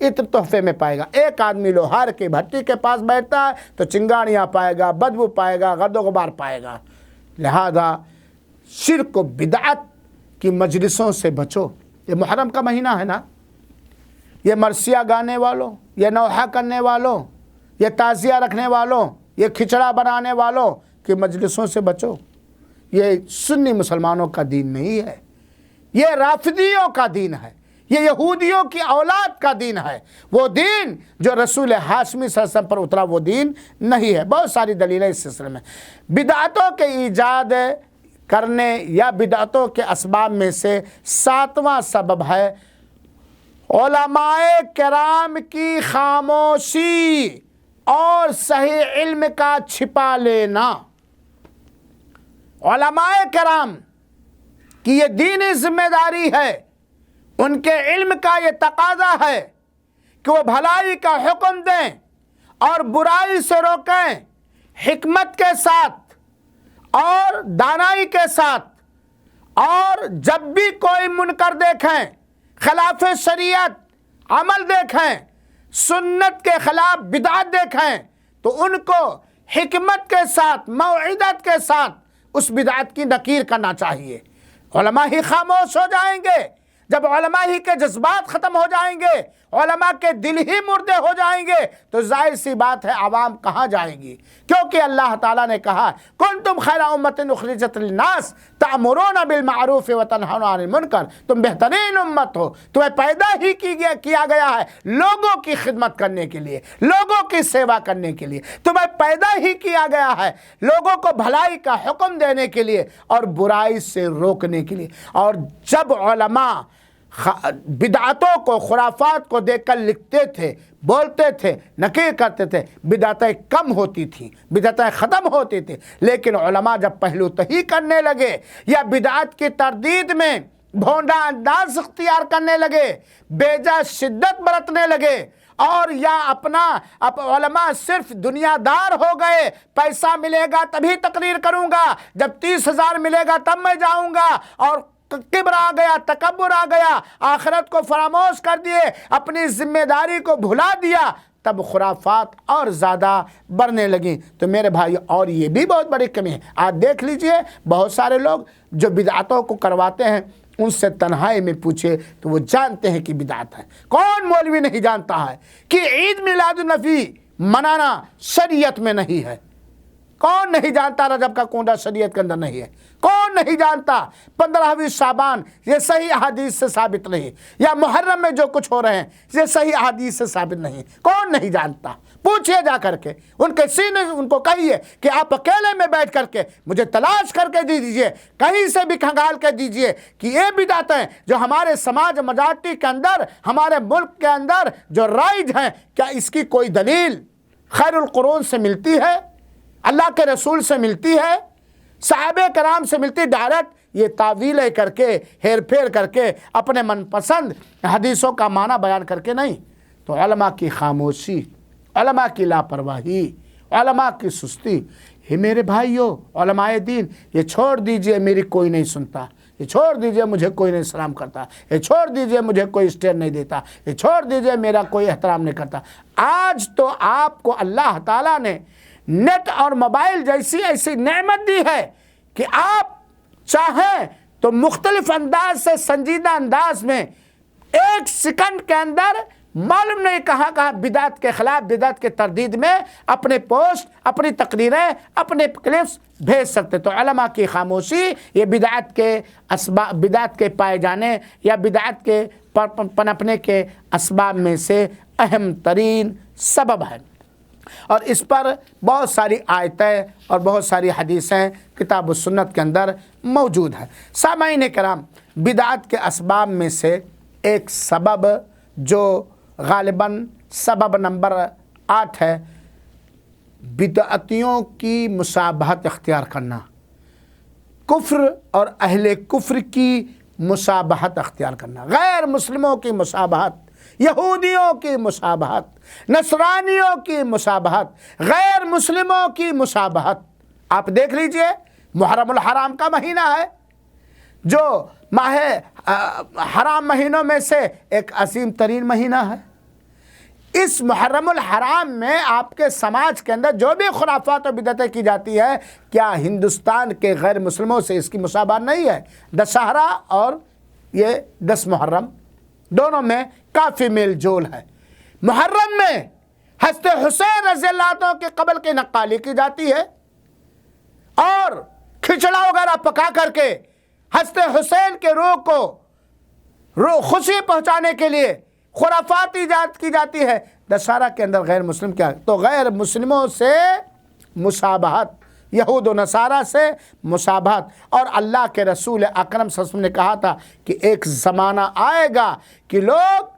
عطر تحفے میں پائے گا۔ ایک آدمی لوہار کی بھٹی کے پاس بیٹھتا ہے تو چنگاریاں پائے گا، بدبو پائے گا، گرد و غبار پائے گا۔ لہذا شرک و بدعت کی مجلسوں سے بچو۔ یہ محرم کا مہینہ ہے نا، یہ مرثیہ گانے والوں، یہ نوحہ کرنے والوں، یہ تعزیہ رکھنے والوں، یہ کھچڑا بنانے والوں کی مجلسوں سے بچو۔ یہ سنی مسلمانوں کا دین نہیں ہے، یہ رافضیوں کا دین ہے، یہ یہودیوں کی اولاد کا دین ہے۔ وہ دین جو رسول ہاشمی صلی اللہ علیہ وسلم پر اترا وہ دین نہیں ہے۔ بہت ساری دلیلیں اس سلسلے میں۔ بدعتوں کے ایجاد کرنے یا بدعتوں کے اسباب میں سے 7واں سبب ہے علماء کرام کی خاموشی اور صحیح علم کا چھپا لینا۔ علماء کرام کی یہ دینی ذمہ داری ہے، ان کے علم کا یہ تقاضا ہے کہ وہ بھلائی کا حکم دیں اور برائی سے روکیں، حکمت کے ساتھ اور دانائی کے ساتھ۔ اور جب بھی کوئی منکر دیکھیں، خلاف شریعت عمل دیکھیں، سنت کے خلاف بدعت دیکھیں، تو ان کو حکمت کے ساتھ، موعظت کے ساتھ اس بدعت کی نکیر کرنا چاہیے۔ علماء ہی خاموش ہو جائیں گے، جب علماء ہی کے جذبات ختم ہو جائیں گے، علماء کے دل ہی مردے ہو جائیں گے، تو ظاہر سی بات ہے عوام کہاں جائیں گی؟ کیونکہ اللہ تعالیٰ نے کہا کنتم خیر امت اخرجت للناس تأمرون بالمعروف وتنہون عن المنکر، تم بہترین امت ہو، تمہیں پیدا ہی کیا گیا ہے لوگوں کی خدمت کرنے کے لیے، لوگوں کی سیوا کرنے کے لیے، تمہیں پیدا ہی کیا گیا ہے لوگوں کو بھلائی کا حکم دینے کے لیے اور برائی سے روکنے کے لیے۔ اور جب علماء بدعتوں کو، خرافات کو دیکھ کر لکھتے تھے، بولتے تھے، نکیر کرتے تھے، بدعتیں کم ہوتی تھیں، بدعتیں ختم ہوتی تھیں۔ لیکن علماء جب پہلو تہی کرنے لگے یا بدعت کی تردید میں بھونڈا انداز اختیار کرنے لگے، بیجا شدت برتنے لگے، اور یا علماء صرف دنیا دار ہو گئے، پیسہ ملے گا تبھی تقریر کروں گا، جب 30,000 ملے گا تب میں جاؤں گا، اور کبر آ گیا، تکبر آ گیا، آخرت کو فراموش کر دیے، اپنی ذمہ داری کو بھلا دیا، تب خرافات اور زیادہ بڑھنے لگیں۔ تو میرے بھائی، اور یہ بھی بہت بڑی کمی ہے۔ آج دیکھ لیجئے بہت سارے لوگ جو بدعتوں کو کرواتے ہیں، ان سے تنہائی میں پوچھے تو وہ جانتے ہیں کہ بدعت ہے۔ کون مولوی نہیں جانتا ہے کہ عید میلاد النبی منانا شریعت میں نہیں ہے؟ کون نہیں جانتا رجب کا کنڈا شریعت کے اندر نہیں ہے؟ کون نہیں جانتا 15ویں شعبان یہ صحیح احادیث سے ثابت نہیں، یا محرم میں جو کچھ ہو رہے ہیں یہ صحیح احادیث سے ثابت نہیں؟ کون نہیں جانتا؟ پوچھئے جا کر کے، ان کے سینے ان کو کہیے کہ آپ اکیلے میں بیٹھ کر کے مجھے تلاش کر کے دیجئے، کہیں سے بھی کھنگال کے دیجئے کہ یہ بدعتیں جو ہمارے سماج مجارٹی کے اندر، ہمارے ملک کے اندر جو رائج ہیں، کیا اس کی کوئی دلیل خیر القرون سے ملتی ہے، اللہ کے رسول سے ملتی ہے، صحابہ کرام سے ملتی؟ ڈائریکٹ یہ تعویلیں کر کے، ہیر پھیر کر کے، اپنے من پسند حدیثوں کا معنی بیان کر کے نہیں۔ تو علماء کی خاموشی، علماء کی لاپرواہی، علماء کی سستی، یہ میرے بھائیوں، علماء دین، یہ چھوڑ دیجئے میری کوئی نہیں سنتا، یہ چھوڑ دیجئے مجھے کوئی نہیں سلام کرتا، یہ چھوڑ دیجئے مجھے کوئی اسٹیئر نہیں دیتا، یہ چھوڑ دیجئے میرا کوئی احترام نہیں کرتا۔ آج تو آپ کو اللہ تعالیٰ نے نیٹ اور موبائل جیسی ایسی نعمت دی ہے کہ آپ چاہیں تو مختلف انداز سے، سنجیدہ انداز میں، 1 سیکنڈ کے اندر معلوم نہیں کہاں بدعت کے خلاف، بدعت کے تردید میں اپنے پوسٹ، اپنی تقریریں، اپنے کلپس بھیج سکتے۔ تو علماء کی خاموشی یہ بدعت کے اسباب، بدعت کے پائے جانے یا بدعت کے پنپنے کے اسباب میں سے اہم ترین سبب ہے۔ اور اس پر بہت ساری آیتیں اور بہت ساری حدیثیں کتاب و سنت کے اندر موجود ہیں۔ سامعین کرام، بدعت کے اسباب میں سے ایک سبب جو غالباً سبب نمبر 8 ہے، بدعتیوں کی مشابہت اختیار کرنا، کفر اور اہل کفر کی مشابہت اختیار کرنا، غیر مسلموں کی مشابہت، یہودیوں کی مشابہت، نصرانیوں کی مشابہت، غیر مسلموں کی مشابہت۔ آپ دیکھ لیجئے، محرم الحرام کا مہینہ ہے جو ماہ حرام مہینوں میں سے ایک عظیم ترین مہینہ ہے۔ اس محرم الحرام میں آپ کے سماج کے اندر جو بھی خرافات و بدعتیں کی جاتی ہے، کیا ہندوستان کے غیر مسلموں سے اس کی مشابہت نہیں ہے؟ دشہرا اور یہ 10 محرم دونوں میں کافی میل جول ہے۔ محرم میں حضرت حسین رضی اللہ عنہ کے قبر کی نقالی کی جاتی ہے اور کھچڑا وغیرہ پکا کر کے حضرت حسین کے روح کو خوشی پہنچانے کے لیے خرافات ایجاد کی جاتی ہے۔ دشہرا کے اندر غیر مسلم کیا؟ تو غیر مسلموں سے مشابہت، یہود و نصارہ سے مشابہت۔ اور اللہ کے رسول اکرم صلی اللہ علیہ وسلم نے کہا تھا کہ ایک زمانہ آئے گا کہ لوگ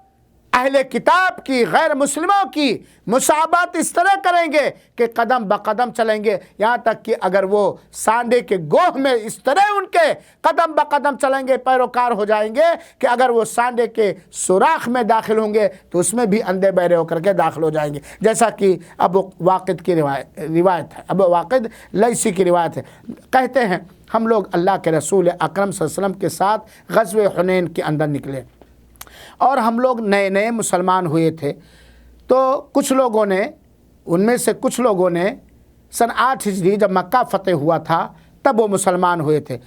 اہل کتاب کی، غیر مسلموں کی مشابہت اس طرح کریں گے کہ قدم بقدم چلیں گے، یہاں تک کہ اگر وہ سانڈے کے گوہ میں اس طرح ان کے قدم بقدم چلیں گے، پیروکار ہو جائیں گے کہ اگر وہ سانڈے کے سوراخ میں داخل ہوں گے تو اس میں بھی اندھے بہرے ہو کر کے داخل ہو جائیں گے، جیسا کہ ابو واقد کی روایت ہے، ابو واقد لیثی کی روایت ہے۔ کہتے ہیں ہم لوگ اللہ کے رسول اکرم صلی اللہ علیہ وسلم کے ساتھ غزوہ حنین کے اندر نکلے اور ہم لوگ نئے نئے مسلمان ہوئے تھے، تو کچھ لوگوں نے، ان میں سے کچھ لوگوں نے سن 8 ہجری جب مکہ فتح ہوا تھا تب وہ مسلمان ہوئے تھے۔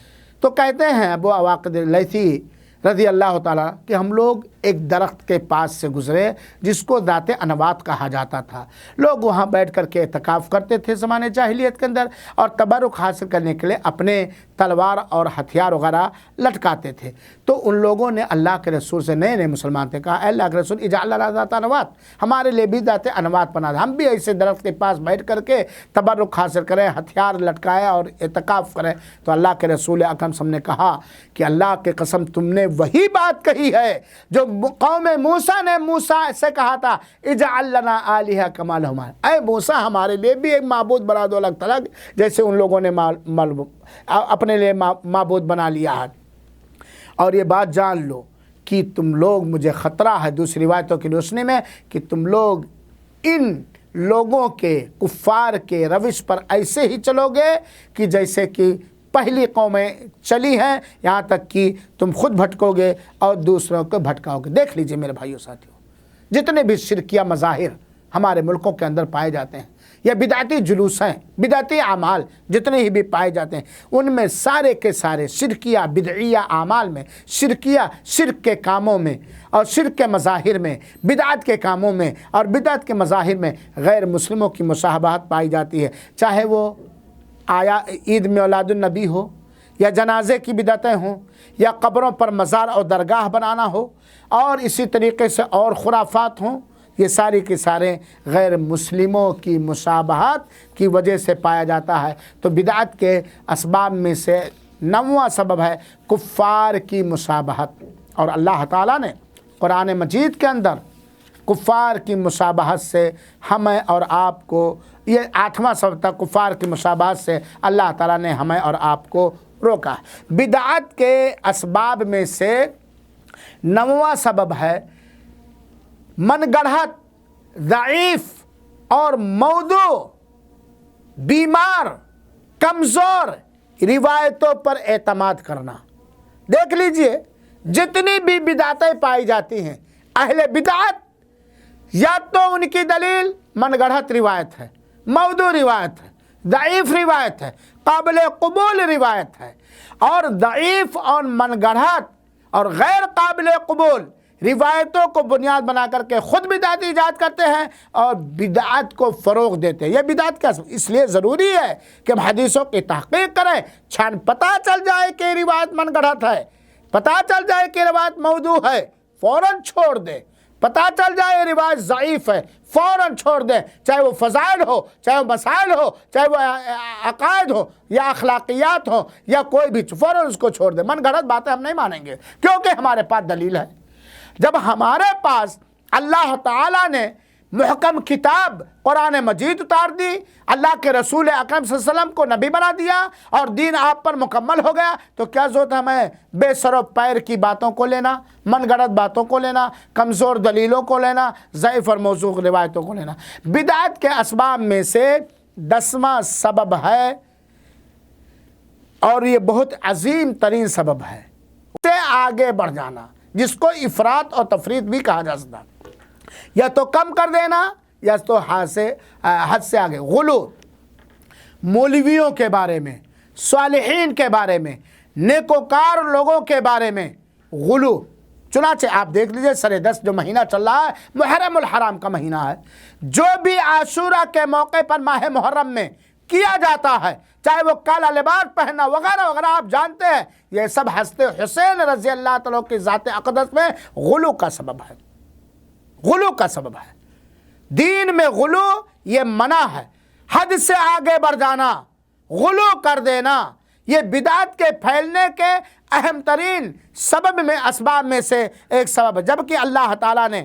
تو کہتے ہیں ابو واقد لیثی رضی اللہ تعالیٰ کہ ہم لوگ ایک درخت کے پاس سے گزرے جس کو ذات انوات کہا جاتا تھا۔ لوگ وہاں بیٹھ کر کے اعتکاف کرتے تھے زمانے جاہلیت کے اندر، اور تبرک حاصل کرنے کے لیے اپنے تلوار اور ہتھیار وغیرہ لٹکاتے تھے۔ تو ان لوگوں نے اللہ کے رسول سے، نئے نئے مسلمان تھے، کہا اے اللہ کے رسول اجعل لنا ذات انوات، ہمارے لیے بھی ذات انوات بنا دے، ہم بھی ایسے درخت کے پاس بیٹھ کر کے تبرک حاصل کریں، ہتھیار لٹکائیں اور اعتکاف کریں۔ تو اللہ کے رسول اکرم صلی اللہ علیہ وسلم نے کہا کہ اللہ کی قسم تم نے وہی بات کہی ہے جو قوم موسیٰ نے موسیٰ سے کہا تھا اجعل لنا آلہہ کما لہم آلہہ، اے موسیٰ ہمارے لیے بھی ایک معبود بنا دو الگ تھلگ جیسے ان لوگوں نے اپنے لیے معبود بنا لیا ہے۔ اور یہ بات جان لو کہ تم لوگ، مجھے خطرہ ہے دوسری روایتوں کی روشنی میں، کہ تم لوگ ان لوگوں کے، کفار کے روش پر ایسے ہی چلو گے کہ جیسے کہ پہلی قومیں چلی ہیں، یہاں تک کہ تم خود بھٹکو گے اور دوسروں کو بھٹکاؤ گے۔ دیکھ لیجئے میرے بھائیو ساتھیو، جتنے بھی شرکیہ مظاہر ہمارے ملکوں کے اندر پائے جاتے ہیں، یا بدعتی جلوس ہیں، بدعتی اعمال جتنے ہی بھی پائے جاتے ہیں، ان میں سارے کے سارے شرکیہ بدعیہ اعمال میں، شرک کے کاموں میں اور شرک کے مظاہر میں، بدعت کے کاموں میں اور بدعت کے مظاہر میں غیر مسلموں کی مشابہت پائی جاتی ہے، چاہے وہ عید میلاد النبی ہو، یا جنازے کی بدعتیں ہوں، یا قبروں پر مزار اور درگاہ بنانا ہو، اور اسی طریقے سے اور خرافات ہوں، یہ ساری کے سارے غیر مسلموں کی مشابہت کی وجہ سے پایا جاتا ہے۔ تو بدعت کے اسباب میں سے 9واں سبب ہے کفار کی مشابہت، اور اللہ تعالیٰ نے قرآن مجید کے اندر کفار کی مشابہت سے ہمیں اور آپ کو، یہ 8واں سبب تھا کفار کی مشابہت سے اللہ تعالیٰ نے ہمیں اور آپ کو روکا۔ بدعت کے اسباب میں سے 9واں سبب ہے من گڑھت، ضعیف اور موضوع، بیمار، کمزور روایتوں پر اعتماد کرنا۔ دیکھ لیجئے جتنی بھی بدعتیں پائی جاتی ہیں، اہل بدعت یا تو ان کی دلیل من گڑھت روایت ہے، موضوع روایت ہے، ضعیف روایت ہے، قابل قبول روایت ہے، اور ضعیف اور من گڑھت اور غیر قابل قبول روایتوں کو بنیاد بنا کر کے خود بدعت ایجاد کرتے ہیں اور بدعت کو فروغ دیتے ہیں۔ یہ بدعت کا اس لیے ضروری ہے کہ ہم حدیثوں کی تحقیق کریں، پتہ چل جائے کہ روایت من گڑھت ہے، پتہ چل جائے کہ روایت موضوع ہے، فوراً چھوڑ دیں، پتہ چل جائے یہ روایت ضعیف ہے، فوراً چھوڑ دیں، چاہے وہ فضائل ہو، چاہے وہ مسائل ہو، چاہے وہ عقائد ہو یا اخلاقیات ہو یا کوئی بھی، فوراً اس کو چھوڑ دیں۔ من گھڑت باتیں ہم نہیں مانیں گے، کیونکہ ہمارے پاس دلیل ہے۔ جب ہمارے پاس اللہ تعالیٰ نے محکم کتاب قرآن مجید اتار دی، اللہ کے رسول اکرم صلی اللہ علیہ وسلم کو نبی بنا دیا اور دین آپ پر مکمل ہو گیا، تو کیا ضرورت ہے ہمیں بے سر و پیر کی باتوں کو لینا، من گھڑت باتوں کو لینا، کمزور دلیلوں کو لینا، ضعیف اور موضوع روایتوں کو لینا۔ بدعت کے اسباب میں سے 10واں سبب ہے، اور یہ بہت عظیم ترین سبب ہے، اس سے آگے بڑھ جانا، جس کو افراط اور تفریط بھی کہا جا سکتا ہے۔ یا تو کم کر دینا یا تو حد سے آگے۔ غلو، مولویوں کے بارے میں، صالحین کے بارے میں، نیکوکار لوگوں کے بارے میں غلو۔ چنانچہ آپ دیکھ لیجئے سر 10 جو مہینہ چل رہا ہے، محرم الحرام کا مہینہ ہے، جو بھی عاشورہ کے موقع پر ماہ محرم میں کیا جاتا ہے، چاہے وہ کالا لباس پہننا وغیرہ وغیرہ، آپ جانتے ہیں یہ سب حضرت حسین رضی اللہ تعالیٰ کی ذات اقدس میں غلو کا سبب ہے، غلو کا سبب ہے۔ دین میں غلو یہ منع ہے، حد سے آگے بڑھ جانا، غلو کر دینا، یہ بدعت کے پھیلنے کے اہم ترین سبب میں اسباب میں سے ایک سبب ہے، جبکہ اللہ تعالیٰ نے،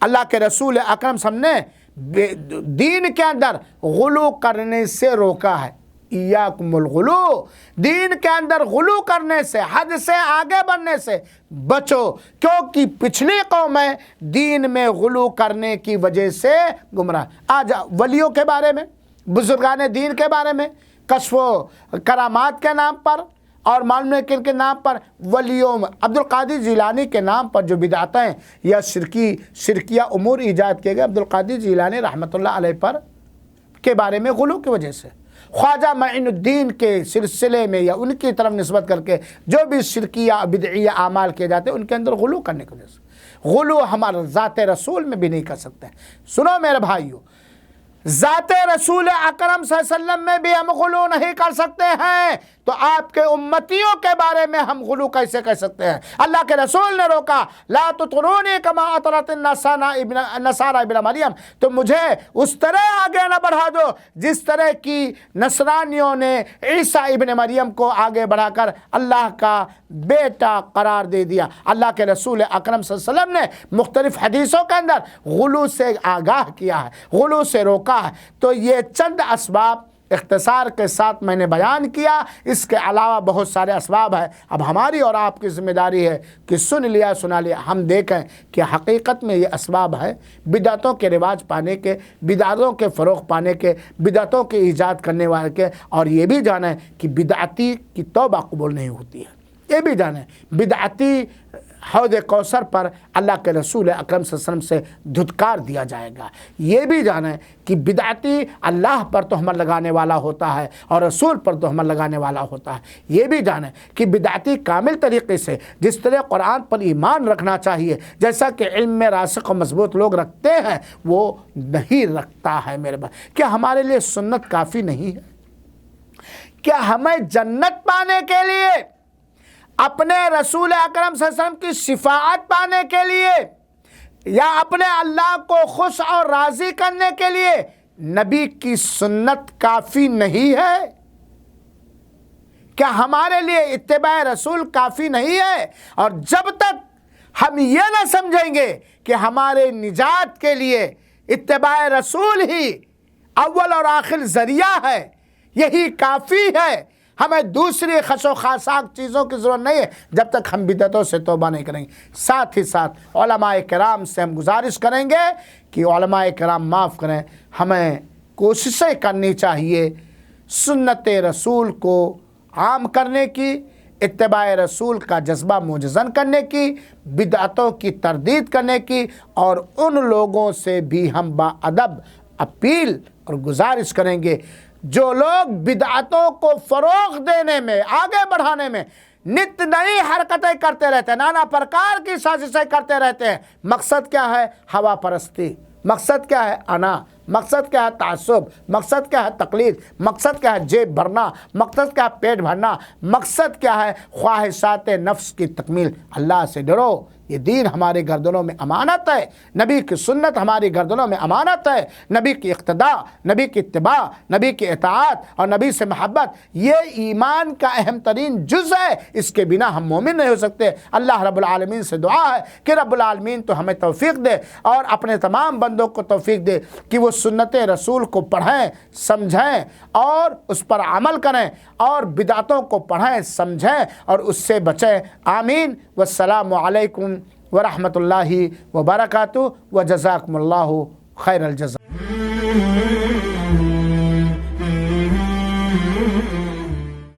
اللہ کے رسول اکرم صلی اللہ علیہ وسلم نے دین کے اندر غلو کرنے سے روکا ہے۔ ایاکم الغلو، دین کے اندر غلو کرنے سے، حد سے آگے بڑھنے سے بچو، کیونکہ پچھلی قومیں دین میں غلو کرنے کی وجہ سے گمراہ۔ آج ولیوں کے بارے میں، بزرگان دین کے بارے میں، کشف و کرامات کے نام پر اور معلوم ہے کن کے نام پر، ولیوں میں عبدالقادر جیلانی کے نام پر جو بدعتیں یا شرکیہ امور ایجاد کیے گئے، عبدالقادر جیلانی رحمۃ اللہ علیہ پر کے بارے میں غلو کی وجہ سے، خواجہ معین الدین کے سلسلے میں یا ان کی طرف نسبت کر کے جو بھی شرکیہ بدعیہ اعمال کیے جاتے ہیں ان کے اندر غلو کرنے کی وجہ سے۔ غلو ہمارے ذات رسول میں بھی نہیں کر سکتے۔ سنو میرے بھائیو، ذات رسول اکرم صلی اللہ علیہ وسلم میں بھی ہم غلو نہیں کر سکتے ہیں، تو آپ کے امتیوں کے بارے میں ہم غلو کیسے کر سکتے ہیں؟ اللہ کے رسول نے روکا، لا تطرونی کما اطرت النصارى ابن مریم، تو مجھے اس طرح آگے نہ بڑھا دو جس طرح کی نصرانیوں نے عیسیٰ ابن مریم کو آگے بڑھا کر اللہ کا بیٹا قرار دے دیا۔ اللہ کے رسول اکرم صلی اللہ علیہ وسلم نے مختلف حدیثوں کے اندر غلو سے آگاہ کیا ہے، غلو سے روکا ہے۔ تو یہ چند اسباب اختصار کے ساتھ میں نے بیان کیا، اس کے علاوہ بہت سارے اسباب ہیں۔ اب ہماری اور آپ کی ذمہ داری ہے کہ سن لیا سنا لیا، ہم دیکھیں کہ حقیقت میں یہ اسباب ہے بدعتوں کے رواج پانے کے، بدعتوں کے فروغ پانے کے، بدعتوں کے ایجاد کرنے والے کے، اور یہ بھی جانیں کہ بدعتی کی توبہ قبول نہیں ہوتی ہے۔ یہ بھی جانیں بدعتی حوض کوثر پر اللہ کے رسول اکرم صلی اللہ علیہ وسلم سے دھتکار دیا جائے گا۔ یہ بھی جانیں کہ بدعتی اللہ پر تہمت لگانے والا ہوتا ہے اور رسول پر تہمت لگانے والا ہوتا ہے۔ یہ بھی جانیں کہ بدعتی کامل طریقے سے جس طرح قرآن پر ایمان رکھنا چاہیے، جیسا کہ علم میں راسخ و مضبوط لوگ رکھتے ہیں، وہ نہیں رکھتا ہے۔ میرے بھائی، کیا ہمارے لیے سنت کافی نہیں ہے؟ کیا ہمیں جنت پانے کے لیے، اپنے رسول اکرم صلی اللہ علیہ وسلم کی شفاعت پانے کے لیے، یا اپنے اللہ کو خوش اور راضی کرنے کے لیے نبی کی سنت کافی نہیں ہے؟ کیا ہمارے لیے اتباع رسول کافی نہیں ہے؟ اور جب تک ہم یہ نہ سمجھیں گے کہ ہمارے نجات کے لیے اتباع رسول ہی اول اور آخر ذریعہ ہے، یہی کافی ہے، ہمیں دوسری خس و خاصاک چیزوں کی ضرورت نہیں ہے، جب تک ہم بدعتوں سے توبہ نہیں کریں گے۔ ساتھ ہی ساتھ علماء کرام سے ہم گزارش کریں گے کہ علماء کرام معاف کریں، ہمیں کوششیں کرنی چاہیے سنت رسول کو عام کرنے کی، اتباع رسول کا جذبہ موجزن کرنے کی، بدعتوں کی تردید کرنے کی، اور ان لوگوں سے بھی ہم باادب اپیل اور گزارش کریں گے جو لوگ بدعتوں کو فروغ دینے میں، آگے بڑھانے میں نت نئی حرکتیں کرتے رہتے ہیں، نانا پرکار کی سازشیں کرتے رہتے ہیں۔ مقصد کیا ہے؟ ہوا پرستی۔ مقصد کیا ہے؟ انا۔ مقصد کیا ہے؟ تعصب۔ مقصد کیا ہے؟ تقلید۔ مقصد کیا ہے؟ جیب بھرنا۔ مقصد کیا ہے؟ پیٹ بھرنا۔ مقصد کیا ہے؟ خواہشات نفس کی تکمیل۔ اللہ سے ڈرو یہ دین ہمارے گردنوں میں امانت ہے، نبی کی سنت ہماری گردنوں میں امانت ہے، نبی کی اقتداء، نبی کی اتباع، نبی کی اطاعت اور نبی سے محبت یہ ایمان کا اہم ترین جز ہے، اس کے بنا ہم مومن نہیں ہو سکتے۔ اللہ رب العالمین سے دعا ہے کہ رب العالمین تو ہمیں توفیق دے اور اپنے تمام بندوں کو توفیق دے کہ وہ سنت رسول کو پڑھیں، سمجھیں اور اس پر عمل کریں، اور بدعتوں کو پڑھیں، سمجھیں اور اس سے بچیں۔ آمین۔ والسلام علیکم ورحمۃ اللہ وبرکاتہ، وجزاکم اللہ خیر الجزا۔